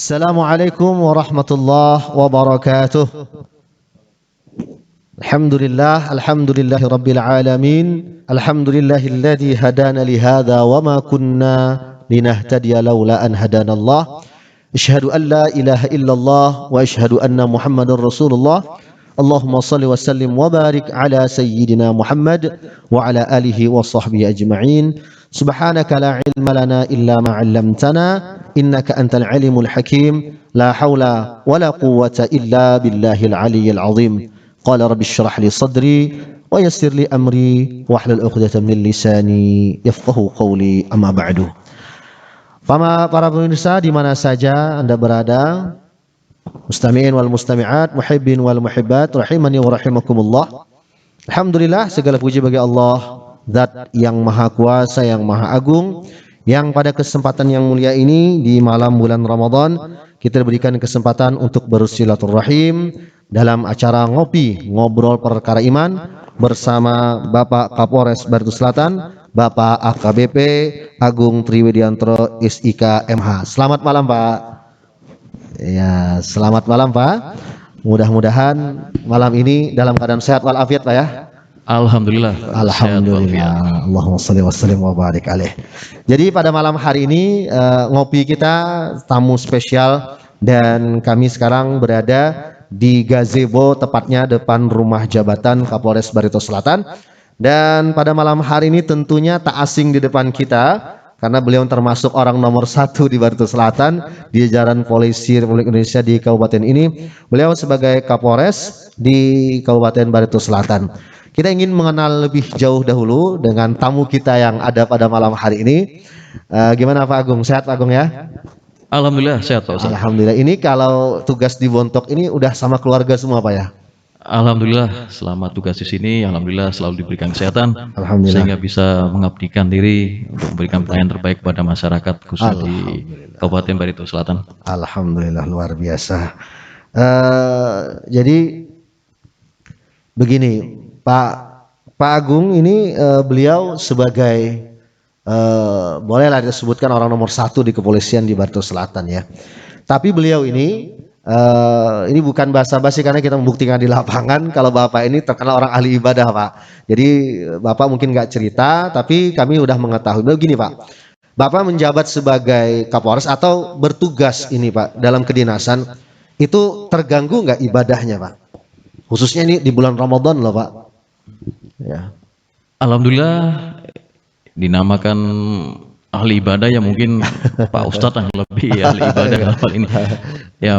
Assalamualaikum warahmatullahi wabarakatuh. Alhamdulillahi rabbil alamin. Alhamdulillahilladzi hadana li hadza wa ma kunna linahtadiya laula an hadanallah. Asyhadu an la ilaha illallah wa asyhadu anna Muhammadar Rasulullah. Allahumma salli wa sallim wa barik ala sayyidina Muhammad wa ala alihi wa sahbihi ajma'in. Subhanaka la ilma lana illa ma 'allamtana innaka antal alimul hakim. La haula wa la quwwata illa billahil aliyyil azim. Qala rabbi shrah li sadri wa yassir li amri wahlul 'uqdatam min lisani yafqahu qawli, amma ba'du. Para pemirsa di mana saja Anda berada, mustami'in wal mustami'at, muhibbin wal muhibbat, rahimani wa rahimakumullah. Alhamdulillah, segala puji bagi Allah, Zat yang maha kuasa, yang maha agung, yang pada kesempatan yang mulia ini di malam bulan Ramadan kita diberikan kesempatan untuk bersilaturahim dalam acara ngobrol perkara iman bersama Bapak Kapolres Barito Selatan, Bapak AKBP Agung Triwidiantoro SIK MH. Selamat malam Pak. Ya, selamat malam Pak. Mudah-mudahan malam ini dalam keadaan sehat walafiat Pak ya. Alhamdulillah. Alhamdulillah. Allahumma shalli wa sallim wa barik alaih. Jadi pada malam hari ini ngopi kita tamu spesial, dan kami sekarang berada di gazebo, tepatnya depan rumah jabatan Kapolres Barito Selatan. Dan pada malam hari ini tentunya tak asing di depan kita, karena beliau termasuk orang nomor 1 di Barito Selatan di jajaran Polisi Republik Indonesia di kabupaten ini. Beliau sebagai Kapolres di Kabupaten Barito Selatan. Kita ingin mengenal lebih jauh dahulu dengan tamu kita yang ada pada malam hari ini. Gimana Pak Agung? Sehat Pak Agung ya? Alhamdulillah sehat Pak Ustaz. Alhamdulillah. Ini kalau tugas di Bontok ini udah sama keluarga semua Pak ya? Alhamdulillah, selama tugas di sini alhamdulillah selalu diberikan kesehatan, Alhamdulillah, sehingga bisa mengabdikan diri untuk memberikan pelayanan terbaik pada masyarakat khususnya di Kabupaten Barito Selatan. Alhamdulillah, luar biasa. Jadi begini Pak Agung ini, beliau sebagai bolehlah disebutkan orang nomor 1 di kepolisian di Barito Selatan ya. Tapi beliau ini bukan basa-basi, karena kita membuktikan di lapangan kalau Bapak ini terkenal orang ahli ibadah Pak. Jadi Bapak mungkin nggak cerita, tapi kami udah mengetahui. Begini Pak, Bapak menjabat sebagai Kapolres atau bertugas ini Pak dalam kedinasan, itu terganggu nggak ibadahnya Pak? Khususnya ini di bulan Ramadan loh Pak. Ya. Alhamdulillah, dinamakan ahli ibadah ya mungkin Pak Ustadz yang lebih ahli ibadah dalam hal ini. Ya,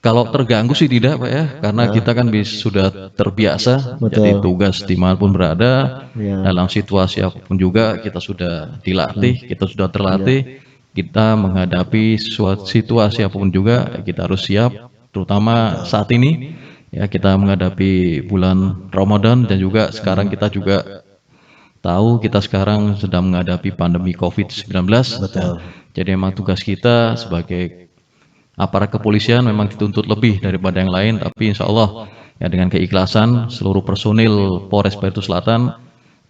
kalau terganggu sih tidak Pak ya, karena kita kan sudah terbiasa. Betul. Jadi tugas dimanapun berada, Ya. dalam situasi apapun juga kita sudah dilatih, kita sudah terlatih. Kita menghadapi situasi apapun juga kita harus siap, terutama saat ini ya kita menghadapi bulan Ramadan, dan juga sekarang kita juga tahu kita sekarang sedang menghadapi pandemi COVID-19. Betul. Jadi memang tugas kita sebagai aparat kepolisian memang dituntut lebih daripada yang lain, tapi insya Allah ya dengan keikhlasan seluruh personil Polres Barito Selatan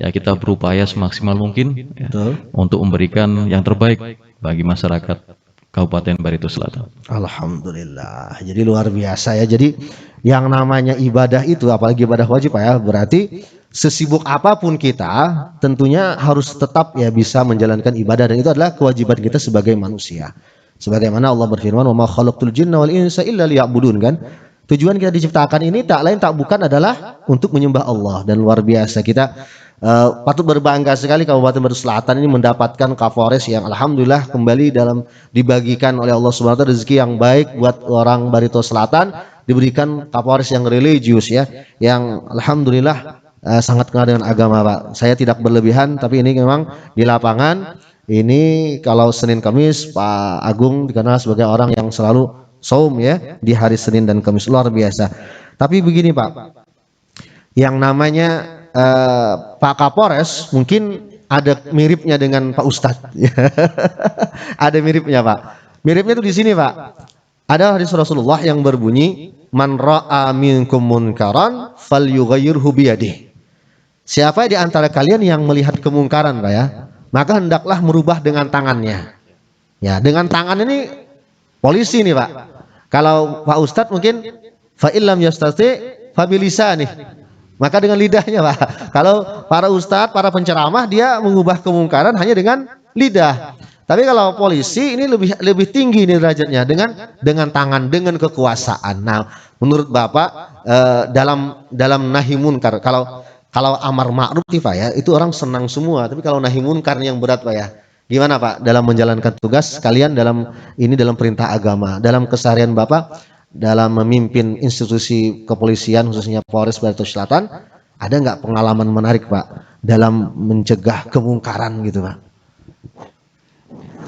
ya kita berupaya semaksimal mungkin ya, untuk memberikan yang terbaik bagi masyarakat Kabupaten Barito Selatan. Alhamdulillah. Jadi luar biasa ya. Jadi yang namanya ibadah itu, apalagi ibadah wajib Pak ya, berarti sesibuk apapun kita tentunya harus tetap ya bisa menjalankan ibadah, dan itu adalah kewajiban kita sebagai manusia. Sebagaimana Allah berfirman, "Wa ma khalaqtul jinna wal insa illa liya'budun," kan? Tujuan kita diciptakan ini tak lain tak bukan adalah untuk menyembah Allah. Dan luar biasa kita patut berbangga sekali Kabupaten Barito Selatan ini mendapatkan Kapolres yang alhamdulillah kembali dalam dibagikan oleh Allah Subhanahu wa taala rezeki yang baik buat orang Barito Selatan, diberikan Kapolres yang religius ya, yang alhamdulillah sangat kenal dengan agama Pak. Saya tidak berlebihan, tapi ini memang di lapangan ini kalau Senin Kamis Pak Agung dikenal sebagai orang yang selalu saum ya di hari Senin dan Kamis, luar biasa. Tapi begini Pak, yang namanya Pak Kapolres mungkin ada miripnya dengan Pak Ustadz. Ada miripnya Pak. Miripnya itu di sini Pak. Ada hadis Rasulullah yang berbunyi, "Man ra'a minkum munkaran falyughayyirhu biyadihi." Siapa di antara kalian yang melihat kemungkaran Pak ya, maka hendaklah merubah dengan tangannya. Ya, dengan tangan ini Polisi nih Pak. Kalau Pak Ustadz mungkin fa illam yastati fa bilisani. Maka dengan lidahnya Pak. Kalau para ustadz, para penceramah dia mengubah kemungkaran hanya dengan lidah. Tapi kalau polisi ini lebih tinggi nih derajatnya dengan tangan, dengan kekuasaan. Nah, menurut Bapak dalam nahi munkar, kalau amar ma'ruf nih Pak ya, itu orang senang semua. Tapi kalau nahi munkar yang berat Pak ya, gimana Pak dalam menjalankan tugas kalian dalam perintah agama, dalam keseharian Bapak dalam memimpin institusi kepolisian khususnya Polres Barito Selatan, ada nggak pengalaman menarik Pak dalam mencegah kemungkaran gitu Pak?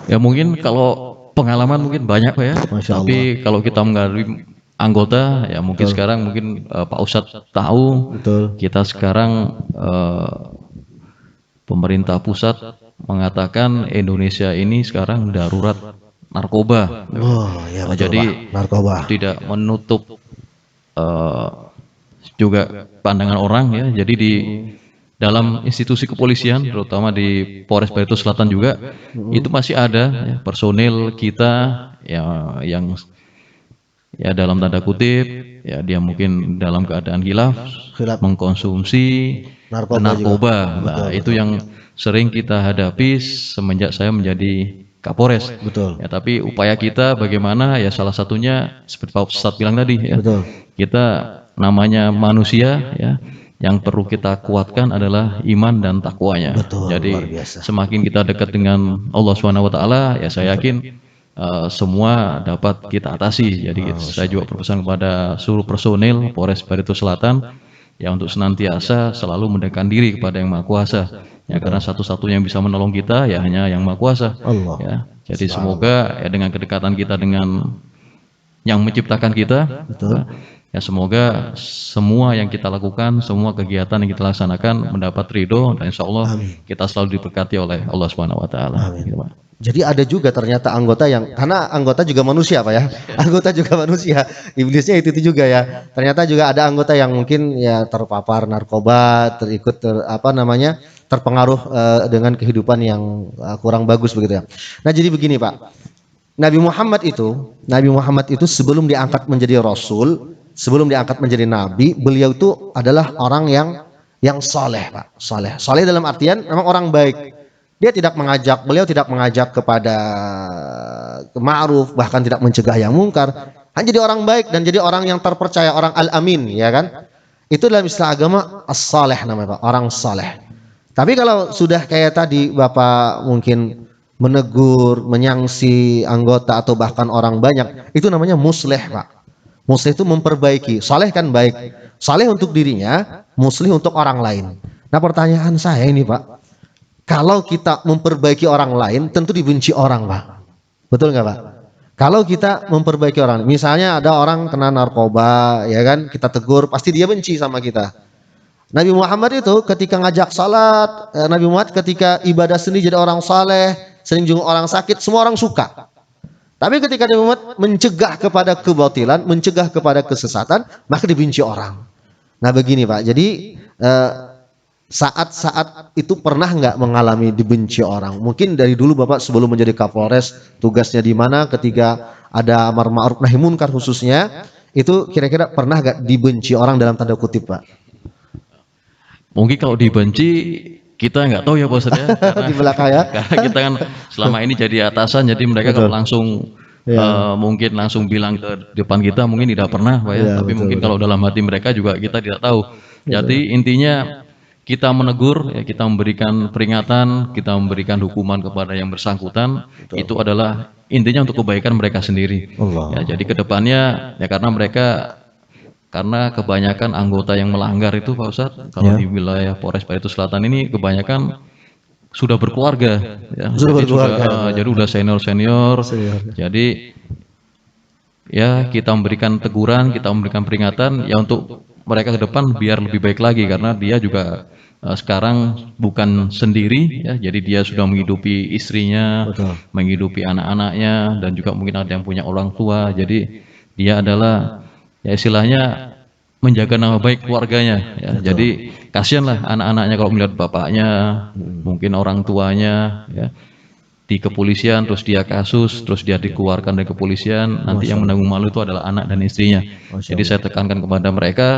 Ya mungkin kalau pengalaman mungkin banyak Pak ya. Masya Tapi Allah. kalau kita menghadapi anggota ya mungkin sekarang mungkin Pak Ustadz tahu Betul. kita sekarang pemerintah pusat mengatakan Indonesia ini sekarang darurat narkoba. Oh ya betul Jadi Pak, narkoba. tidak menutup juga pandangan orang ya. Jadi di dalam institusi kepolisian, terutama di Polres Barito Selatan juga, itu masih ada ya, personil kita ya, yang ya dalam tanda kutip ya dia mungkin dalam keadaan hilaf Khilaf mengkonsumsi narkoba juga. narkoba. Nah, Betul, itu yang sering kita hadapi semenjak saya menjadi Kapolres. Betul. Ya, tapi upaya kita bagaimana ya salah satunya seperti Pak Ustadz bilang tadi ya. Betul. Kita namanya manusia ya, yang perlu kita kuatkan adalah iman dan takwanya. Betul, Jadi luar biasa. semakin kita dekat dengan Allah Subhanahu wa taala ya saya yakin semua dapat kita atasi. Jadi saya juga berpesan kepada seluruh personil Polres Barito Selatan ya untuk senantiasa selalu mendekatkan diri kepada Yang Maha Kuasa. Ya karena satu-satunya yang bisa menolong kita ya hanya Yang Maha Kuasa. Allah. Ya. Jadi semoga ya dengan kedekatan kita dengan yang menciptakan kita, Betul. ya semoga semua yang kita lakukan, semua kegiatan yang kita laksanakan mendapat ridho dan insya Allah kita selalu diberkati oleh Allah Subhanahu Wa Taala. Gitu, Pak. Jadi ada juga ternyata anggota yang, karena anggota juga manusia Pak ya, anggota juga manusia, iblisnya itu juga ya. Ternyata juga ada anggota yang mungkin ya terpapar narkoba, terpengaruh dengan kehidupan yang kurang bagus begitu ya. Nah jadi begini Pak, Nabi Muhammad itu sebelum diangkat menjadi Rasul, sebelum diangkat menjadi Nabi, beliau itu adalah orang yang soleh Pak, soleh dalam artian memang orang baik. Beliau tidak mengajak kepada ma'ruf, bahkan tidak mencegah yang mungkar. Hanya jadi orang baik dan jadi orang yang terpercaya, orang al-amin, ya kan? Itu dalam istilah agama as-saleh namanya Pak, orang saleh. Tapi kalau sudah kayak tadi Bapak mungkin menegur, menyangsi anggota atau bahkan orang banyak, itu namanya musleh Pak. Musleh itu memperbaiki, saleh kan baik. Saleh untuk dirinya, musleh untuk orang lain. Nah pertanyaan saya ini Pak, kalau kita memperbaiki orang lain, tentu dibenci orang, Pak. Betul nggak, Pak? Kalau kita memperbaiki orang, misalnya ada orang kena narkoba, ya kan, kita tegur, pasti dia benci sama kita. Nabi Muhammad itu ketika ngajak salat, Nabi Muhammad ketika ibadah sendiri jadi orang saleh, sering jenguk orang sakit, semua orang suka. Tapi ketika Nabi Muhammad mencegah kepada kebatilan, mencegah kepada kesesatan, maka dibenci orang. Nah begini Pak, jadi saat-saat itu pernah nggak mengalami dibenci orang? Mungkin dari dulu Bapak sebelum menjadi Kapolres, tugasnya di mana ketika ada amar ma'ruf nahi munkar khususnya, itu kira-kira pernah nggak dibenci orang dalam tanda kutip Pak? Mungkin kalau dibenci kita nggak tahu ya Pak Ustadz ya, Di belakang ya? karena kita kan selama ini jadi atasan, jadi mereka kalau langsung mungkin langsung bilang ke depan kita mungkin tidak pernah Pak ya, tapi mungkin kalau dalam hati mereka juga kita tidak tahu. Jadi intinya kita menegur, ya, kita memberikan peringatan, kita memberikan hukuman kepada yang bersangkutan, itu adalah intinya untuk kebaikan mereka sendiri. Ya, jadi kedepannya, ya karena kebanyakan anggota yang melanggar itu Pak Ustadz, kalau di wilayah Polres Barito Selatan ini kebanyakan sudah berkeluarga, ya. Jadi udah senior. Jadi ya kita memberikan teguran, kita memberikan peringatan, ya untuk mereka ke depan biar lebih baik lagi karena dia juga sekarang bukan sendiri ya, jadi dia sudah menghidupi istrinya, menghidupi anak-anaknya dan juga mungkin ada yang punya orang tua. Jadi dia adalah ya istilahnya menjaga nama baik keluarganya ya. Jadi kasihanlah anak-anaknya kalau melihat bapaknya, mungkin orang tuanya ya di kepolisian, terus dia kasus, terus dia dikeluarkan dari kepolisian, nanti yang menanggung malu itu adalah anak dan istrinya. Jadi saya tekankan kepada mereka,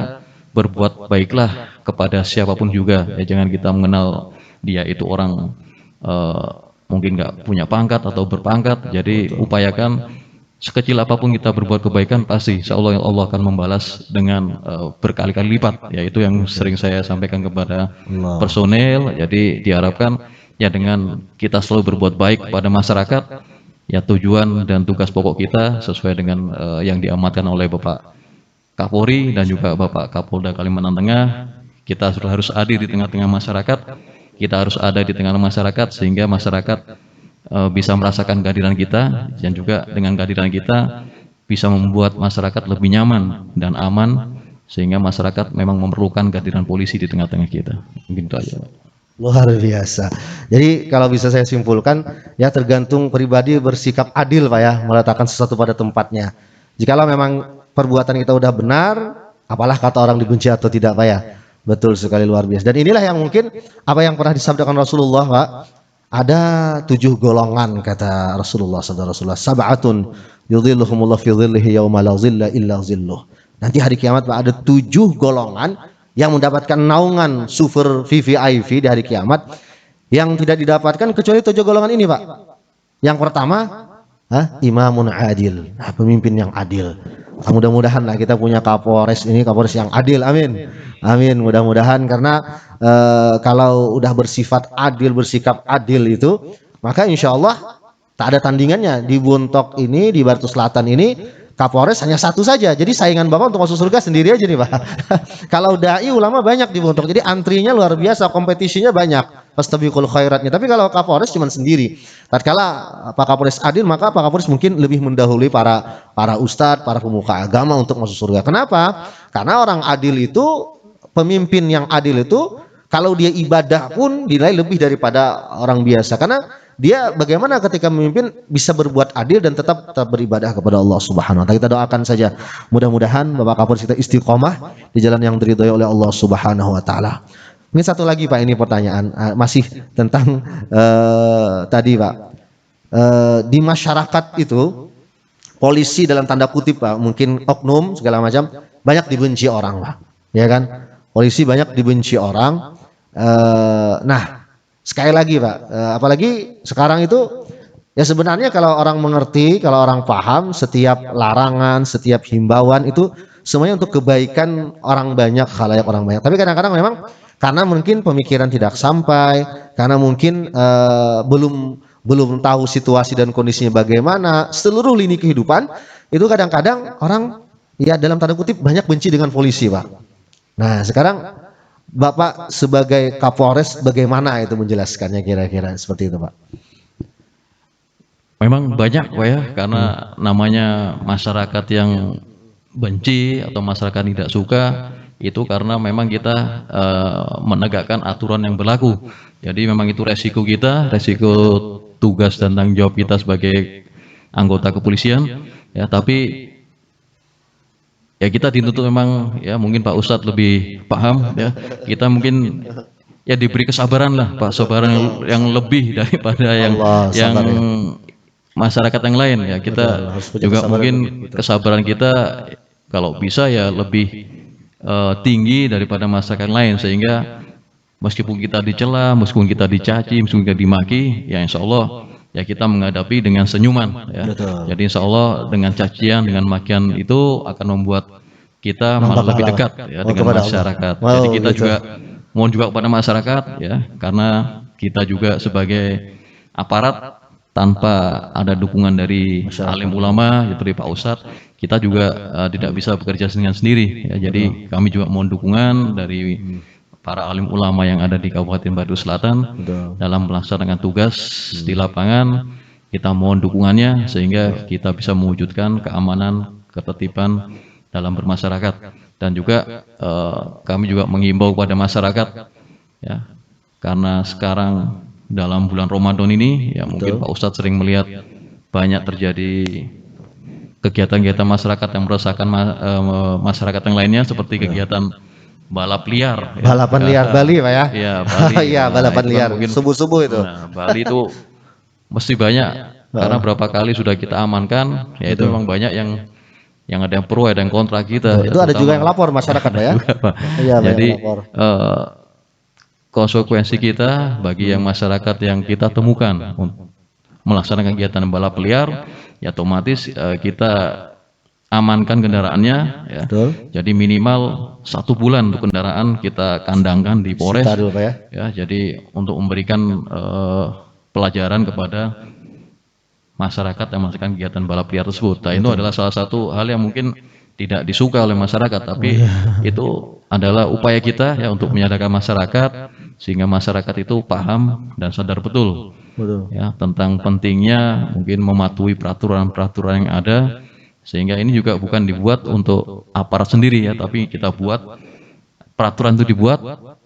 berbuat baiklah kepada siapapun juga, ya jangan kita mengenal dia itu orang mungkin nggak punya pangkat atau berpangkat, jadi upayakan sekecil apapun kita berbuat kebaikan, pasti insya Allah Allah akan membalas dengan berkali-kali lipat, yaitu yang sering saya sampaikan kepada personel. Jadi diharapkan ya dengan kita selalu berbuat baik kepada masyarakat, ya tujuan dan tugas pokok kita sesuai dengan yang diamanatkan oleh Bapak Kapolri dan juga Bapak Kapolda Kalimantan Tengah. Kita sudah harus hadir di tengah-tengah masyarakat, kita harus ada di tengah masyarakat sehingga masyarakat bisa merasakan kehadiran kita, dan juga dengan kehadiran kita bisa membuat masyarakat lebih nyaman dan aman, sehingga masyarakat memang memerlukan kehadiran polisi di tengah-tengah kita. Mungkin itu aja. Luar biasa. Jadi kalau bisa saya simpulkan, ya tergantung pribadi bersikap adil Pak ya, meletakkan sesuatu pada tempatnya. Jikalau memang perbuatan kita udah benar, apalah kata orang dibenci atau tidak Pak ya. Betul sekali, luar biasa. Dan inilah yang mungkin apa yang pernah disabdakan Rasulullah Pak. Ada 7 golongan kata Rasulullah SAW. Sab'atun yudhilluhumullah fi dhillihi yawma la dhilla illa dhilluh. Nanti hari kiamat Pak ada 7 golongan yang mendapatkan naungan super VVIP di hari kiamat, yang tidak didapatkan kecuali 7 golongan ini Pak. Yang pertama, imamun adil, pemimpin yang adil. Mudah-mudahan lah kita punya Kapolres ini, Kapolres yang adil, amin, amin. Mudah-mudahan, karena kalau udah bersifat adil, bersikap adil itu, maka insya Allah tak ada tandingannya. Di Buntok ini, di Bartu Selatan ini, Kapolres hanya satu saja. Jadi saingan Bapak untuk masuk surga sendiri aja nih Pak. Kalau dai ulama banyak di Buntok, jadi antrinya luar biasa, kompetisinya banyak. Fastabiqul khairatnya. Tapi kalau Kapolres cuma sendiri. Tatkala Pak Kapolres adil, maka Pak Kapolres mungkin lebih mendahului para ustadz, para pemuka agama untuk masuk surga. Kenapa? Karena orang adil itu, pemimpin yang adil itu, kalau dia ibadah pun dinilai lebih daripada orang biasa. Karena dia bagaimana ketika memimpin bisa berbuat adil dan tetap beribadah kepada Allah Subhanahu wa taala. Kita doakan saja mudah-mudahan Bapak Kapolres kita istiqomah di jalan yang diridhai oleh Allah Subhanahu wa taala. Ini satu lagi Pak, ini pertanyaan masih tentang tadi Pak. Di masyarakat itu polisi dalam tanda kutip Pak, mungkin oknum segala macam, banyak dibenci orang Pak. Ya kan? Polisi banyak dibenci orang. Nah, sekali lagi Pak, apalagi sekarang itu ya sebenarnya kalau orang mengerti, kalau orang paham, setiap larangan, setiap himbauan itu semuanya untuk kebaikan orang banyak, khalayak orang banyak. Tapi kadang-kadang memang karena mungkin pemikiran tidak sampai, karena mungkin belum tahu situasi dan kondisinya bagaimana, seluruh lini kehidupan itu kadang-kadang orang ya dalam tanda kutip banyak benci dengan polisi Pak. Nah sekarang Bapak sebagai Kapolres bagaimana itu menjelaskannya kira-kira seperti itu Pak? Memang banyak Pak ya, karena namanya masyarakat yang benci atau masyarakat tidak suka, itu karena memang kita menegakkan aturan yang berlaku. Jadi memang itu resiko kita, resiko tugas dan tanggung jawab kita sebagai anggota kepolisian. Ya, tapi ya kita dituntut memang, ya mungkin Pak Ustadz lebih paham ya, kita mungkin ya diberi kesabaran lah Pak, kesabaran yang lebih daripada yang masyarakat yang lain ya. Kita juga mungkin kesabaran kita kalau bisa ya lebih tinggi daripada masyarakat lain, sehingga meskipun kita dicela, meskipun kita dicaci, meskipun kita dimaki, ya insya Allah ya kita menghadapi dengan senyuman ya. Jadi insya Allah dengan cacian, dengan makian itu akan membuat kita malah lebih dekat ya dengan masyarakat. Jadi kita juga mohon juga kepada masyarakat ya, karena kita juga sebagai aparat tanpa ada dukungan dari alim ulama seperti Pak Ustadz, kita juga tidak bisa bekerja dengan sendiri ya. Jadi kami juga mohon dukungan dari para alim ulama yang ada di Kabupaten Bartu Selatan dalam melaksanakan tugas di lapangan. Kita mohon dukungannya sehingga kita bisa mewujudkan keamanan, ketertiban dalam bermasyarakat. Dan juga kami juga mengimbau kepada masyarakat ya, karena sekarang dalam bulan Ramadan ini ya mungkin Pak Ustadz sering melihat banyak terjadi kegiatan-kegiatan masyarakat yang meresahkan masyarakat yang lainnya, seperti kegiatan balap liar ya. Balapan liar Bali Pak ya? Iya Bali. Iya balapan liar subuh-subuh itu. Nah, Bali itu mesti banyak karena berapa kali sudah kita amankan, ya itu memang banyak yang ada yang pro, ada yang kontra kita. Itu ada juga yang lapor masyarakat, Pak ya? Juga, Pak. Iya, banyak Jadi yang lapor. konsekuensi kita bagi yang masyarakat yang kita temukan melaksanakan kegiatan balap liar, ya otomatis kita amankan kendaraannya, ya. Betul. Jadi minimal 1 bulan untuk kendaraan kita kandangkan di Polres, Sita dulu, Pak ya. ya. Jadi untuk memberikan pelajaran kepada masyarakat yang melaksanakan kegiatan balap liar tersebut. Nah, itu adalah salah satu hal yang mungkin tidak disuka oleh masyarakat, tapi itu adalah upaya kita ya untuk menyadarkan masyarakat sehingga masyarakat itu paham dan sadar betul Betul. ya tentang pentingnya mungkin mematuhi peraturan-peraturan yang ada, sehingga ini juga bukan dibuat untuk aparat sendiri ya, tapi kita buat peraturan itu dibuat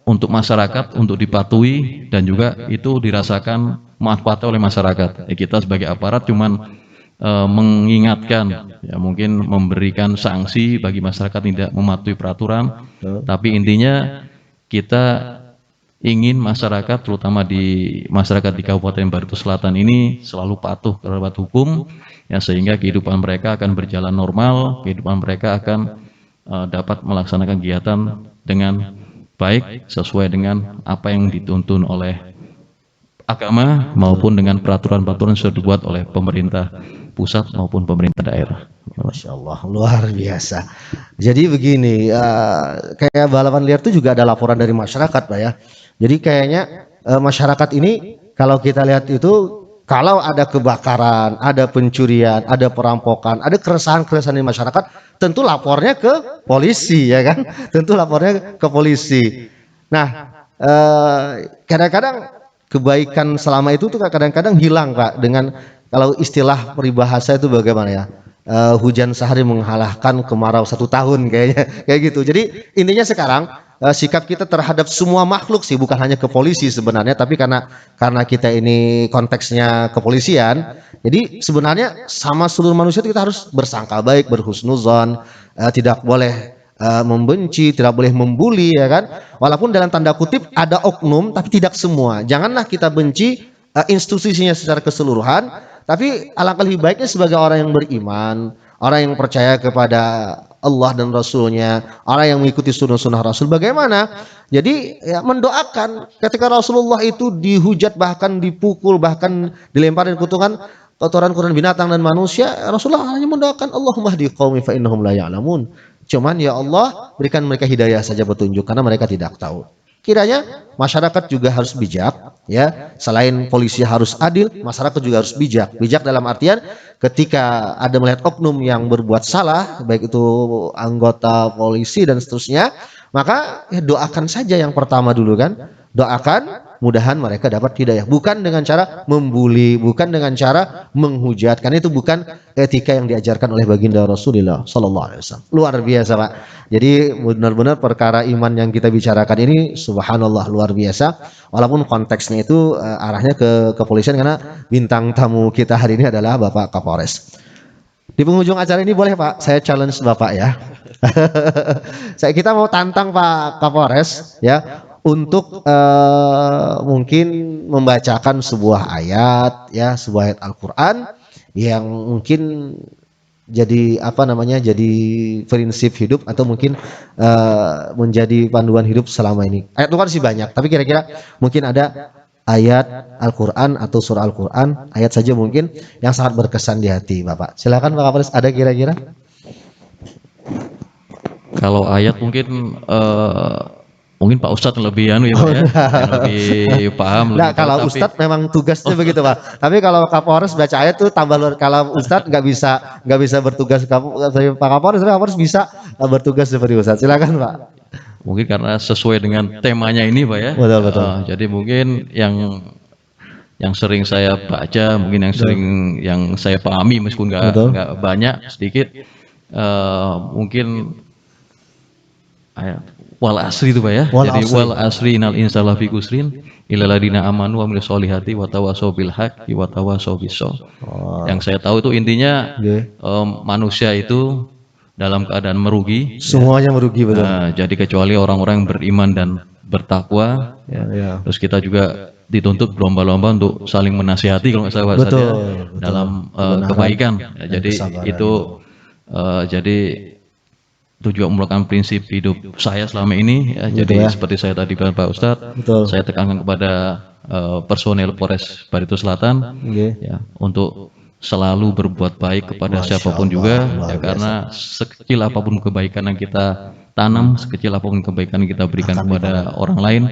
untuk masyarakat, untuk dipatuhi dan juga itu dirasakan manfaatnya oleh masyarakat. Ya, kita sebagai aparat cuman mengingatkan, ya mungkin memberikan sanksi bagi masyarakat tidak mematuhi peraturan, tapi intinya kita ingin masyarakat, terutama di masyarakat di Kabupaten Barito Selatan ini selalu patuh terhadap hukum, ya sehingga kehidupan mereka akan berjalan normal, kehidupan mereka akan dapat melaksanakan kegiatan dengan baik sesuai dengan apa yang dituntun oleh agama maupun dengan peraturan-peraturan yang sudah dibuat oleh pemerintah pusat maupun pemerintah daerah. Masya Allah, luar biasa. Jadi begini, kayak balapan liar itu juga ada laporan dari masyarakat, Pak ya. Jadi kayaknya masyarakat ini kalau kita lihat itu, kalau ada kebakaran, ada pencurian, ada perampokan, ada keresahan-keresahan di masyarakat, tentu lapornya ke polisi, ya kan? Tentu lapornya ke polisi. Nah, kadang-kadang kebaikan selama itu tuh kadang-kadang hilang, Pak, dengan kalau istilah peribahasa itu bagaimana ya? Hujan sehari mengalahkan kemarau 1 tahun kayaknya kayak gitu. Jadi intinya sekarang sikap kita terhadap semua makhluk sih, bukan hanya ke polisi sebenarnya, tapi karena kita ini konteksnya kepolisian, jadi sebenarnya sama seluruh manusia kita harus bersangka baik, berhusnuzon, tidak boleh membenci, tidak boleh membuli, ya kan? Walaupun dalam tanda kutip ada oknum, tapi tidak semua. Janganlah kita benci institusinya secara keseluruhan, tapi alangkah lebih baiknya sebagai orang yang beriman, orang yang percaya kepada Allah dan Rasulnya, orang yang mengikuti sunnah-sunnah Rasul. Bagaimana? Jadi ya, mendoakan ketika Rasulullah itu dihujat, bahkan dipukul, bahkan dilemparin kutukan kotoran-kotoran binatang dan manusia, Rasulullah hanya mendoakan Allahumma hdi qaumi fa innahum la ya'lamun. Cuman ya Allah, berikan mereka hidayah saja, petunjuk, karena mereka tidak tahu. Kiranya masyarakat juga harus bijak, ya. Selain polisi harus adil, masyarakat juga harus bijak. Bijak dalam artian ketika ada melihat oknum yang berbuat salah, baik itu anggota polisi dan seterusnya, maka ya doakan saja yang pertama dulu kan. Doakan mudahan mereka dapat hidayah, bukan dengan cara membuli, bukan dengan cara menghujat, karena itu bukan etika yang diajarkan oleh baginda Rasulullah sallallahu alaihi wasallam. Luar biasa, Pak. Jadi benar-benar perkara iman yang kita bicarakan ini subhanallah luar biasa, walaupun konteksnya itu arahnya ke kepolisian karena bintang tamu kita hari ini adalah Bapak Kapolres. Di penghujung acara ini boleh Pak, saya challenge Bapak ya. Kita mau tantang Pak Kapolres ya untuk mungkin membacakan sebuah ayat ya, sebuah ayat Al-Qur'an yang mungkin jadi apa namanya, jadi prinsip hidup atau mungkin menjadi panduan hidup selama ini. Ayat Al-Qur'an sih banyak, tapi kira-kira mungkin ada ayat Al-Qur'an atau surah Al-Qur'an, ayat saja mungkin yang sangat berkesan di hati Bapak. Silakan Pak Kapolres, ada kira-kira? Kalau ayat mungkin mungkin Pak Ustadz lebih anu ya Pak ya, yang lebih paham. Nah, lebih kalau tahu, Ustadz memang tugasnya begitu Pak. Tapi kalau Kapolres baca ayat tuh tambah luar. Kalau Ustadz nggak bisa bertugas dari Pak Kapolres, tapi Kapolres bisa bertugas seperti Ustadz. Silakan Pak. mungkin karena sesuai dengan temanya ini Pak ya. Betul, betul. Jadi mungkin yang sering saya baca, mungkin yang sering yang saya pahami meskipun nggak banyak, sedikit, mungkin ayat wal asri itu Pak ya. Jadi wal asri innal insana lafi khusrin illal ladzina amanu wa amilus solihati wa tawassaw bil haqqi wa tawassaw bis sabr. Yang saya tahu itu intinya manusia itu dalam keadaan merugi. Semuanya merugi, betul. Jadi kecuali orang-orang yang beriman dan bertakwa ya. Terus kita juga dituntut berlomba-lomba untuk saling menasihati kalau nggak salah Pak Ustadz, ya, Betul. dalam Kebenaran kebaikan. Ya, dan jadi kesabaran. itu itu juga merupakan prinsip hidup saya selama ini. Ya, Betul, jadi ya. seperti saya tadi bilang Pak Ustadz, Betul. saya tekankan kepada personel Polres Barito Selatan, Oke. ya, untuk selalu berbuat baik kepada Masya siapapun Allah, juga, luar ya, biasa. karena sekecil apapun kebaikan yang kita tanam, sekecil apapun kebaikan yang kita berikan Akan kepada orang lain,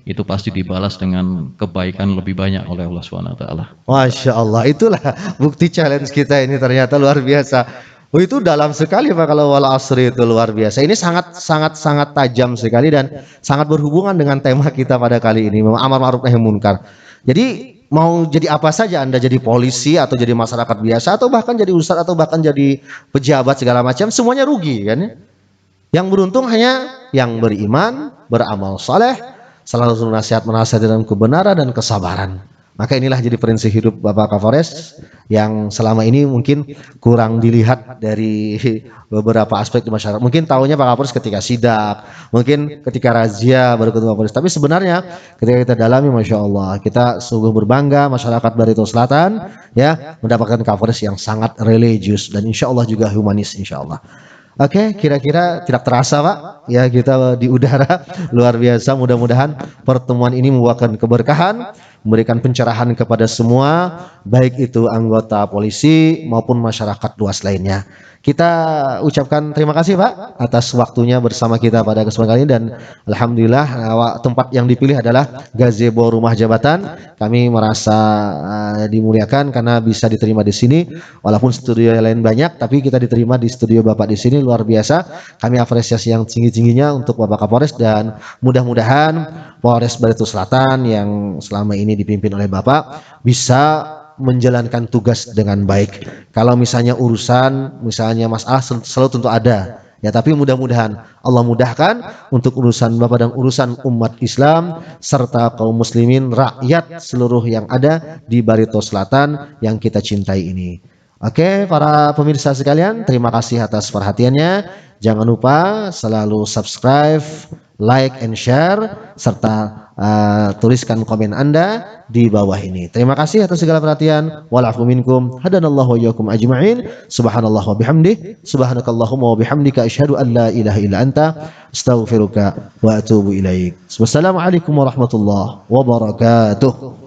itu pasti dibalas dengan kebaikan lebih banyak oleh Allah Subhanahu wa taala. Masya Allah, itulah bukti challenge kita ini ternyata luar biasa. Oh, itu dalam sekali Pak kalau wal asri itu luar biasa. Ini sangat tajam sekali dan sangat berhubungan dengan tema kita pada kali ini, memang amar ma'ruf nahi munkar. Jadi mau jadi apa saja, Anda jadi polisi atau jadi masyarakat biasa atau bahkan jadi ustadz atau bahkan jadi pejabat segala macam, semuanya rugi kan ya. Yang beruntung hanya yang beriman, beramal saleh, selalu menasihati dalam kebenaran dan kesabaran. Maka inilah jadi prinsip hidup Bapak Kapolres yang selama ini mungkin kurang dilihat dari beberapa aspek di masyarakat. Mungkin tahunya Pak Kapolres ketika sidak, mungkin ketika razia baru ketemu Kapolres. Tapi sebenarnya ketika kita dalami, Masya Allah, kita sungguh berbangga masyarakat Barito Selatan ya mendapatkan Kapolres yang sangat religius dan Insya Allah juga humanis Insya Allah. Oke, kira-kira tidak terasa Pak, ya kita di udara luar biasa. Mudah-mudahan pertemuan ini membawakan keberkahan, memberikan pencerahan kepada semua, baik itu anggota polisi maupun masyarakat luas lainnya. Kita ucapkan terima kasih Pak atas waktunya bersama kita pada kesempatan kali ini dan alhamdulillah tempat yang dipilih adalah gazebo rumah jabatan. Kami merasa dimuliakan karena bisa diterima di sini, walaupun studio yang lain banyak, tapi kita diterima di studio Bapak di sini luar biasa. Kami apresiasi yang tinggi-tingginya untuk Bapak Kapolres dan mudah-mudahan Polres Barito Selatan yang selama ini dipimpin oleh Bapak bisa menjalankan tugas dengan baik. Kalau misalnya urusan, misalnya masalah selalu tentu ada. Ya, tapi mudah-mudahan Allah mudahkan untuk urusan Bapak dan urusan umat Islam serta kaum muslimin, rakyat seluruh yang ada di Barito Selatan yang kita cintai ini. Oke, para pemirsa sekalian, terima kasih atas perhatiannya. Jangan lupa selalu subscribe, like, and share, serta tuliskan komen Anda di bawah ini. Terima kasih atas segala perhatian. Walafu minkum. Hadanallahu wa iyyakum ajma'in. Subhanallah wa bihamdih. Subhanakallahumma wa bihamdika asyhadu an la ilaha illa anta astaghfiruka wa atubu ilaik. Wassalamualaikum warahmatullahi wabarakatuh.